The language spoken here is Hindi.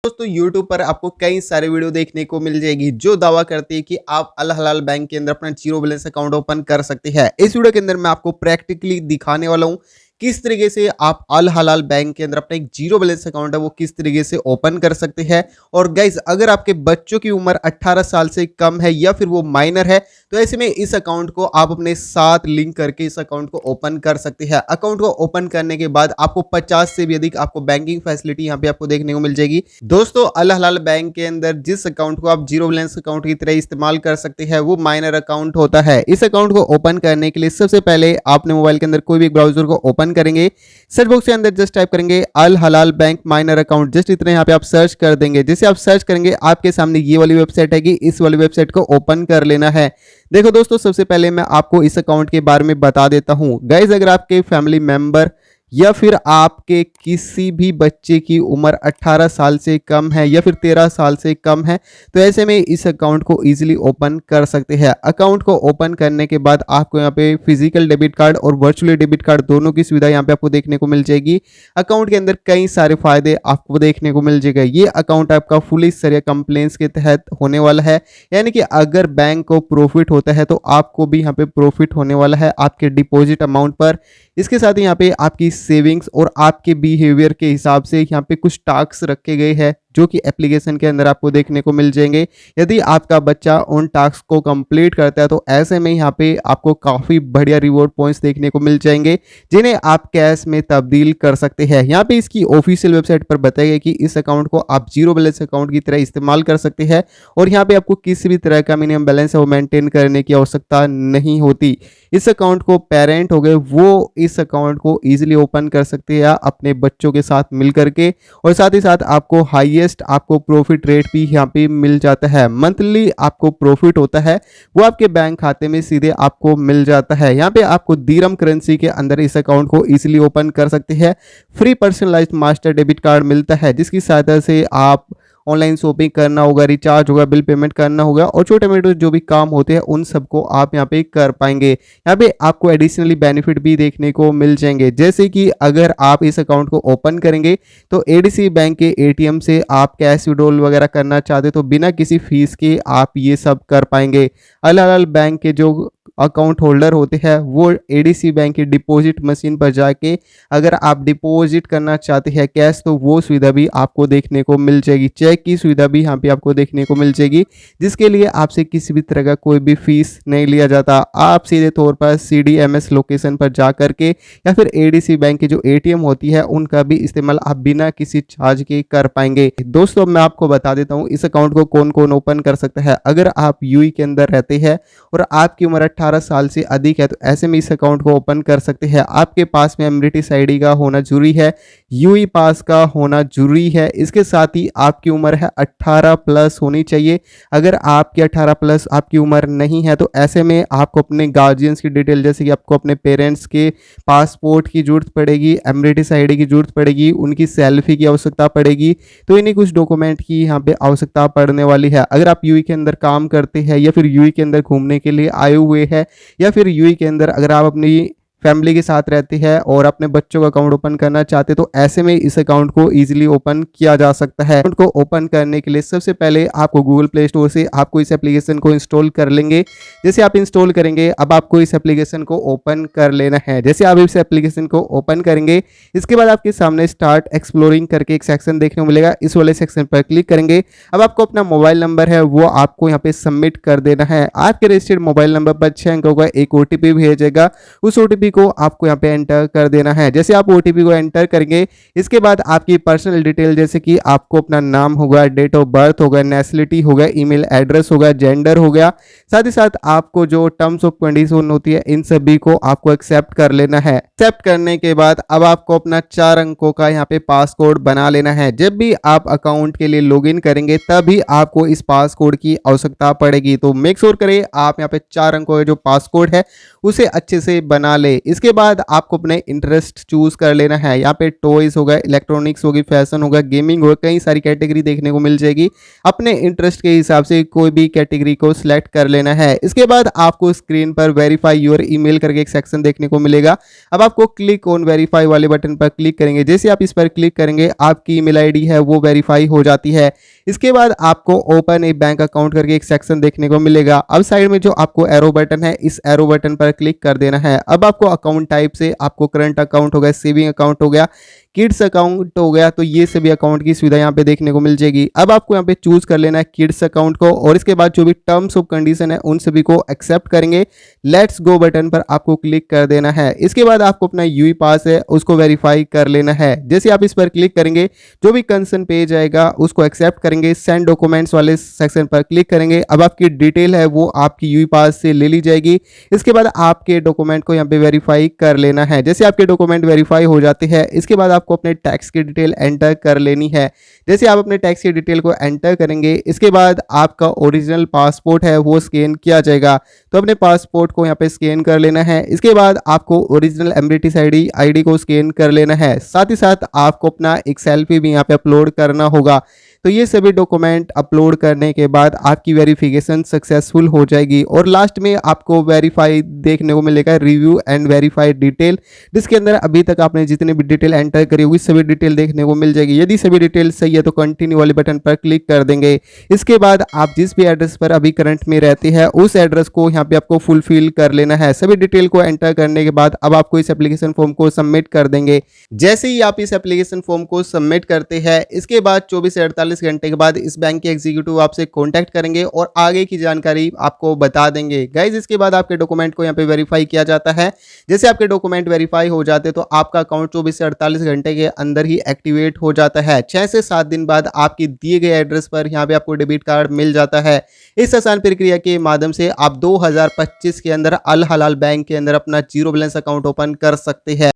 दोस्तों YouTube पर आपको कई सारे वीडियो देखने को मिल जाएगी जो दावा करती है कि आप अल हलाल बैंक के अंदर अपना जीरो बैलेंस अकाउंट ओपन कर सकते हैं। इस वीडियो के अंदर मैं आपको प्रैक्टिकली दिखाने वाला हूं किस तरीके से आप अल हलाल बैंक के अंदर अपना एक जीरो बैलेंस अकाउंट है वो किस तरीके से ओपन कर सकते हैं। और गाइज अगर आपके बच्चों की उम्र 18 साल से कम है या फिर वो माइनर है तो ऐसे में इस अकाउंट को आप अपने साथ लिंक करके इस अकाउंट को ओपन कर सकते हैं। अकाउंट को ओपन करने के बाद आपको 50 से भी अधिक आपको बैंकिंग फैसिलिटी यहाँ पे आपको देखने को मिल जाएगी। दोस्तों अल हलाल बैंक के अंदर जिस अकाउंट को आप जीरो बैलेंस अकाउंट की तरह इस्तेमाल कर सकते हैं वो माइनर अकाउंट होता है। इस अकाउंट को ओपन करने के लिए सबसे पहले आपने मोबाइल के अंदर कोई भी ब्राउजर को ओपन करेंगे, सर्च बॉक्स के अंदर जस्ट टाइप करेंगे अल हलाल बैंक माइनर अकाउंट, जस्ट इतना यहाँ पे आप सर्च कर देंगे। जैसे आप सर्च करेंगे आपके सामने ये वाली वेबसाइट है कि इस वाली वेबसाइट को ओपन कर लेना है। देखो दोस्तों सबसे पहले मैं आपको इस अकाउंट के बारे में बता देता हूँ। गाइज अगर आपके फैमिली मेंबर या फिर आपके किसी भी बच्चे की उम्र 18 साल से कम है या फिर 13 साल से कम है तो ऐसे में इस अकाउंट को इजीली ओपन कर सकते हैं। अकाउंट को ओपन करने के बाद आपको यहाँ पे फिजिकल डेबिट कार्ड और वर्चुअली डेबिट कार्ड दोनों की सुविधा यहाँ पे आपको देखने को मिल जाएगी। अकाउंट के अंदर कई सारे फायदे आपको देखने को मिल जाएगा। ये अकाउंट आपका फुली सरिया कंप्लेंट्स के तहत होने वाला है, यानी कि अगर बैंक को प्रॉफिट होता है तो आपको भी यहाँ पे प्रॉफिट होने वाला है आपके डिपॉजिट अमाउंट पर। इसके साथ ही यहाँ पे आपकी सेविंग्स और आपके बिहेवियर के हिसाब से यहाँ पे कुछ टास्क रखे गए हैं जो कि एप्लीकेशन के अंदर आपको देखने को मिल जाएंगे। यदि आपका बच्चा उन टास्क को कंप्लीट करता है तो ऐसे में यहाँ पे आपको काफ़ी बढ़िया रिवॉर्ड पॉइंट्स देखने को मिल जाएंगे जिन्हें आप कैश में तब्दील कर सकते हैं। यहाँ पे इसकी ऑफिशियल वेबसाइट पर बताया गया कि इस अकाउंट को आप जीरो बैलेंस अकाउंट की तरह इस्तेमाल कर सकते हैं और यहाँ पे आपको किसी भी तरह का मिनिमम बैलेंस है वो मेंटेन करने की आवश्यकता नहीं होती। इस अकाउंट को पेरेंट हो गए वो इस अकाउंट को ईजिली ओपन कर सकते हैं अपने बच्चों के साथ मिल करके, और साथ ही साथ आपको हाईएस्ट आपको प्रॉफिट रेट भी यहाँ पे मिल जाता है। मंथली आपको प्रॉफिट होता है वो आपके बैंक खाते में सीधे आपको मिल जाता है। यहाँ पे आपको दिरहम करेंसी के अंदर इस अकाउंट को इजीली ओपन कर सकते हैं। Free personalised master debit card मिलता है जिसकी सहायता से आप ऑनलाइन शॉपिंग करना होगा, रिचार्ज होगा, बिल पेमेंट करना होगा और छोटे मोटे जो भी काम होते हैं उन सबको आप यहाँ पे कर पाएंगे। यहाँ पे आपको एडिशनली बेनिफिट भी देखने को मिल जाएंगे, जैसे कि अगर आप इस अकाउंट को ओपन करेंगे तो एडीसी बैंक के एटीएम से आप कैश विड्रॉल वगैरह करना चाहते तो बिना किसी फीस के आप ये सब कर पाएंगे। अल हलाल बैंक के जो अकाउंट होल्डर होते हैं वो एडीसी बैंक की डिपॉजिट मशीन पर जाके अगर आप डिपॉजिट करना चाहते हैं कैश तो वो सुविधा भी आपको देखने को मिल जाएगी। चेक की सुविधा भी यहाँ पे आपको देखने को मिल जाएगी जिसके लिए आपसे किसी भी तरह का कोई भी फीस नहीं लिया जाता। आप सीधे तौर पर CDMS लोकेशन पर जा करके या फिर एडीसी बैंक की जो एटीएम होती है उनका भी इस्तेमाल आप बिना किसी चार्ज के कर पाएंगे। दोस्तों मैं आपको बता देता हूँ इस अकाउंट को कौन कौन ओपन कर सकता है। अगर आप यूएई के अंदर रहते हैं और आपकी उम्र 18 साल से अधिक है तो ऐसे में इस अकाउंट को ओपन कर सकते हैं। आपके पास में एमिरेट्स आईडी का होना जरूरी है, यूएई पास का होना जरूरी है। इसके साथ ही आपकी उम्र है 18 प्लस होनी चाहिए। अगर आपकी 18 प्लस आपकी उम्र नहीं है तो ऐसे में आपको अपने गार्जियंस की डिटेल जैसे कि आपको अपने पेरेंट्स के पासपोर्ट की जरूरत पड़ेगी, एमिरेट्स आईडी की जरूरत पड़ेगी, उनकी सेल्फी की आवश्यकता पड़ेगी, तो इन्हीं कुछ डॉक्यूमेंट की यहाँ पे आवश्यकता पड़ने वाली है। अगर आप यूएई के अंदर काम करते हैं या फिर यूएई के अंदर घूमने के लिए आए हुए हैं या फिर यूएई के अंदर अगर आप अपनी फैमिली के साथ रहते हैं और अपने बच्चों का अकाउंट ओपन करना चाहते तो ऐसे में इस अकाउंट को इजीली ओपन किया जा सकता है। अकाउंट को ओपन करने के लिए सबसे पहले आपको गूगल प्ले स्टोर से आपको इस एप्लीकेशन को इंस्टॉल कर लेंगे। जैसे आप इंस्टॉल करेंगे अब आपको इस एप्लीकेशन को ओपन कर लेना है। जैसे आप इस एप्लीकेशन को ओपन करेंगे इसके बाद आपके सामने स्टार्ट एक्सप्लोरिंग करके एक सेक्शन देखने को मिलेगा, इस वाले सेक्शन पर क्लिक करेंगे। अब आपको अपना मोबाइल नंबर है वो आपको यहाँ पे सबमिट कर देना है। आपके रजिस्टर्ड मोबाइल नंबर पर 6 अंकों का एक OTP भेजेगा, उस OTP को आपको यहाँ पे एंटर कर देना है। जैसे आप OTP को एंटर करेंगे इसके बाद आपकी पर्सनल डिटेल जैसे कि आपको अपना नाम होगा, डेट ऑफ बर्थ होगा, नेशनलिटी होगा, ईमेल एड्रेस होगा, जेंडर हो गया, साथ ही साथ आपको जो टर्म्स ऑफ कंडीशन होती है इन सभी को आपको एक्सेप्ट कर लेना है। एक्सेप्ट करने के बाद अब आपको अपना 4 अंकों का यहाँ पे पासकोड बना लेना है। जब भी आप अकाउंट के लिए लॉगिन करेंगे तभी आपको इस पासकोड की आवश्यकता पड़ेगी, तो मेक श्योर करें आप यहाँ पे 4 अंकों का जो पासकोड है उसे अच्छे से बना ले। इसके बाद आपको अपने इंटरेस्ट चूज कर लेना है। यहाँ पे टॉयज होगा, इलेक्ट्रॉनिक्स होगी, फैशन होगा, गेमिंग होगा, कई सारी कैटेगरी देखने को मिल जाएगी। अपने इंटरेस्ट के हिसाब से कोई भी कैटेगरी को सिलेक्ट कर लेना है। इसके बाद आपको स्क्रीन पर वेरीफाई योर ईमेल करके एक सेक्शन देखने को मिलेगा। अब आपको क्लिक ऑन वेरीफाई वाले बटन पर क्लिक करेंगे। जैसे आप इस पर क्लिक करेंगे आपकी ईमेल आईडी है वो वेरीफाई हो जाती है। इसके बाद आपको ओपन ए बैंक अकाउंट करके एक सेक्शन देखने को मिलेगा। अब साइड में जो आपको एरो बटन है, इस एरो बटन पर क्लिक कर देना है। अब आपको अकाउंट टाइप से आपको करंट अकाउंट हो गया, सेविंग अकाउंट हो गया, किड्स अकाउंट हो गया, तो ये सभी अकाउंट की सुविधा यहाँ पे देखने को मिल जाएगी। अब आपको यहाँ पे चूज कर लेना है किड्स अकाउंट को और इसके बाद जो भी टर्म्स ऑफ कंडीशन है उन सभी को एक्सेप्ट करेंगे। लेट्स गो बटन पर आपको क्लिक कर देना है। इसके बाद आपको अपना यूई पास है उसको वेरीफाई कर लेना है। जैसे आप इस पर क्लिक करेंगे जो भी कंसर्न पेज आएगा उसको एक्सेप्ट करेंगे। सेंड डॉक्यूमेंट्स वाले सेक्शन पर क्लिक करेंगे। अब आपकी डिटेल है वो आपकी यूई पास से ले ली जाएगी। इसके बाद आपके डॉक्यूमेंट को यहाँ पे वेरीफाई कर लेना है। जैसे आपके डॉक्यूमेंट वेरीफाई हो जाते हैं इसके बाद आपको अपने टैक्स की डिटेल एंटर कर लेनी है। जैसे आप अपने टैक्स की डिटेल को एंटर करेंगे इसके बाद आपका ओरिजिनल पासपोर्ट है वो स्कैन किया जाएगा। तो अपने पासपोर्ट को यहाँ पे स्कैन कर लेना है। इसके बाद आपको ओरिजिनल एमरिटिस आईडी को स्कैन कर लेना है। साथ ही साथ आपको अपना एक सेल्फी भी यहाँ पे अपलोड करना होगा। तो ये सभी डॉक्यूमेंट अपलोड करने के बाद आपकी वेरिफिकेशन सक्सेसफुल हो जाएगी और लास्ट में आपको वेरीफाई देखने को मिलेगा, रिव्यू एंड वेरीफाई डिटेल, जिसके अंदर अभी तक आपने जितने भी डिटेल एंटर करी होगी सभी डिटेल देखने को मिल जाएगी। यदि सभी डिटेल सही है तो कंटिन्यू वाले बटन पर क्लिक कर देंगे। इसके बाद आप जिस भी एड्रेस पर अभी करंट में रहते हैं उस एड्रेस को यहाँ पे आपको फुलफिल कर लेना है। सभी डिटेल को एंटर करने के बाद अब आपको इस एप्लीकेशन फॉर्म को सबमिट कर देंगे। जैसे ही आप इस एप्लीकेशन फॉर्म को सबमिट करते हैं इसके बाद 24 से 48 घंटे के बाद इस बैंक के एग्जीक्यूटिव आपसे कांटेक्ट करेंगे और आगे की जानकारी आपको बता देंगे। गाइज इसके बाद आपके डॉक्यूमेंट को यहाँ पे वेरीफाई किया जाता है। जैसे आपके डॉक्यूमेंट वेरीफाई हो जाते तो आपका अकाउंट 24 से 48 घंटे के अंदर ही एक्टिवेट हो जाता है। 6 से 7 दिन बाद आपकी दिए गए एड्रेस पर यहाँ पे आपको डेबिट कार्ड मिल जाता है। इस आसान प्रक्रिया के माध्यम से आप 2025 के अंदर अल हलाल बैंक के अंदर अपना जीरो बैलेंस अकाउंट ओपन कर सकते हैं।